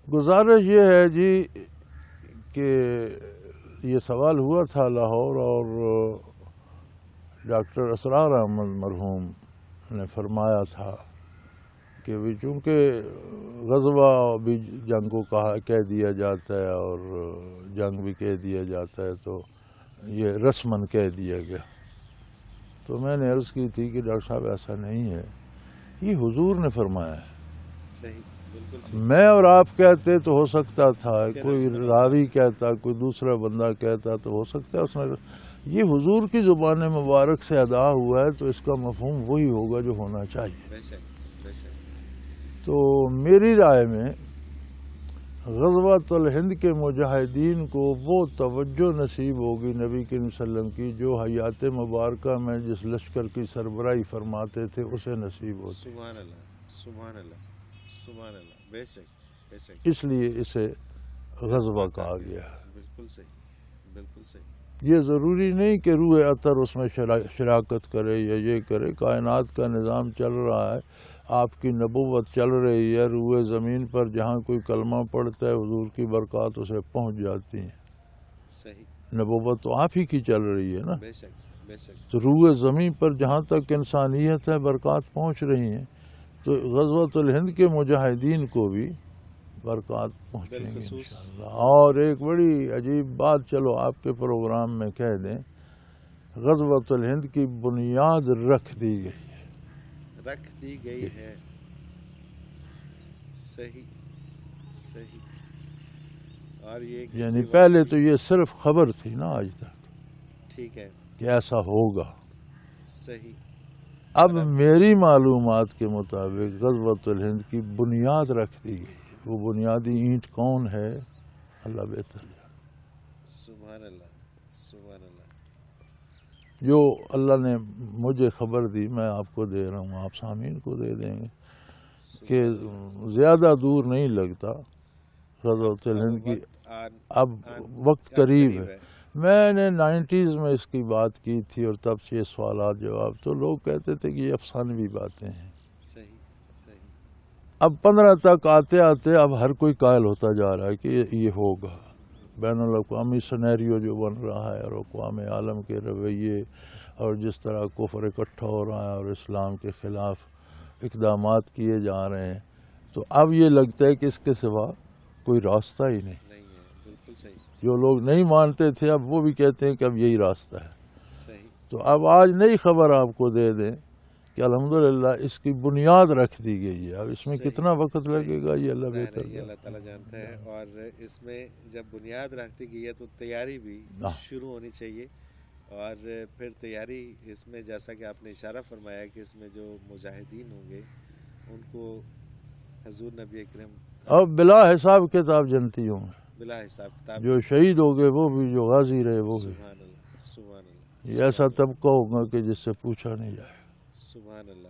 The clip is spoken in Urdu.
گزارش یہ ہے جی کہ یہ سوال ہوا تھا لاہور، اور ڈاکٹر اسرار احمد مرحوم نے فرمایا تھا کہ بھی چونکہ غزوہ بھی جنگ کو کہہ دیا جاتا ہے اور جنگ بھی کہہ دیا جاتا ہے، تو یہ رسماً کہہ دیا گیا. تو میں نے عرض کی تھی کہ ڈاکٹر صاحب ایسا نہیں ہے، یہ حضور نے فرمایا ہے. میں اور آپ کہتے تو ہو سکتا تھا، کوئی راوی کہتا، کوئی دوسرا بندہ کہتا تو ہو سکتا ہے اس نے، یہ حضور کی زبان مبارک سے ادا ہوا ہے تو اس کا مفہوم وہی ہوگا جو ہونا چاہیے. تو میری رائے میں غزوۃ الہند کے مجاہدین کو وہ توجہ نصیب ہوگی نبی کریم صلی اللہ علیہ وسلم کی جو حیات مبارکہ میں جس لشکر کی سربراہی فرماتے تھے اسے نصیب ہوتی. سبحان اللہ، سبحان اللہ، سبحان اللہ. بے شک، بے شک. اس لیے اسے غزوہ کہا گیا ہے. بالکل صحیح، بالکل صحیح. یہ ضروری نہیں کہ روح اطہر اس میں شراکت کرے یا یہ کرے. کائنات کا نظام چل رہا ہے، آپ کی نبوت چل رہی ہے، روح زمین پر جہاں کوئی کلمہ پڑھتا ہے حضور کی برکات اسے پہنچ جاتی ہیں. صحیح. نبوت تو آپ ہی کی چل رہی ہے نا. بے شک، بے شک. تو روح زمین پر جہاں تک انسانیت ہے برکات پہنچ رہی ہیں، تو غزوۃ الہند کے مجاہدین کو بھی برکات پہنچیں گی انشاءاللہ. اور ایک بڑی عجیب بات چلو آپ کے پروگرام میں کہہ دیں، غزوۃ الہند کی بنیاد رکھ دی گئی ہے. رکھ دی گئی ہے. صحیح، صحیح. اور یہ یعنی پہلے تو یہ صرف خبر تھی نا آج تک، ٹھیک ہے، کہ ایسا ہوگا. صحیح. اب میری معلومات کے مطابق غزوۃ الہند کی بنیاد رکھ دی گئی ہے. وہ بنیادی اینٹ کون ہے اللہ بہتر جانتا. سبحان اللہ، سبحان اللہ. جو اللہ نے مجھے خبر دی میں آپ کو دے رہا ہوں، آپ سامعین کو دے دیں گے کہ زیادہ دور نہیں لگتا غزوۃ الہند کی. اب وقت قریب ہے. میں نے 90s میں اس کی بات کی تھی اور تب سے یہ سوالات جواب، تو لوگ کہتے تھے کہ یہ افسانوی باتیں ہیں. اب 15 تک آتے آتے اب ہر کوئی قائل ہوتا جا رہا ہے کہ یہ ہوگا. بین الاقوامی سینیریو جو بن رہا ہے اور اقوام عالم کے رویے اور جس طرح کفر اکٹھا ہو رہا ہے اور اسلام کے خلاف اقدامات کیے جا رہے ہیں، تو اب یہ لگتا ہے کہ اس کے سوا کوئی راستہ ہی نہیں. بالکل صحیح. جو لوگ نہیں مانتے تھے اب وہ بھی کہتے ہیں کہ اب یہی راستہ ہے. صحیح. تو اب آج نئی خبر آپ کو دے دیں کہ الحمدللہ اس کی بنیاد رکھ دی گئی ہے. اب اس میں کتنا وقت لگے گا یہ اللہ بہتر ہے، اللہ تعالیٰ جانتا ہے. اور اس میں جب بنیاد رکھ دی گئی ہے تو تیاری بھی شروع ہونی چاہیے. اور پھر تیاری اس میں جیسا کہ آپ نے اشارہ فرمایا کہ اس میں جو مجاہدین ہوں گے ان کو حضور نبی اکرم اب بلا حساب کتاب جنتی ہوں گے، بلا حساب کتاب. جو شہید ہو گئے وہ بھی، جو غازی رہے وہ بھی. سبحان اللہ، سبحان اللہ. یہ ایسا طبقہ ہوگا کہ جس سے پوچھا نہیں جائے. سبحان اللہ.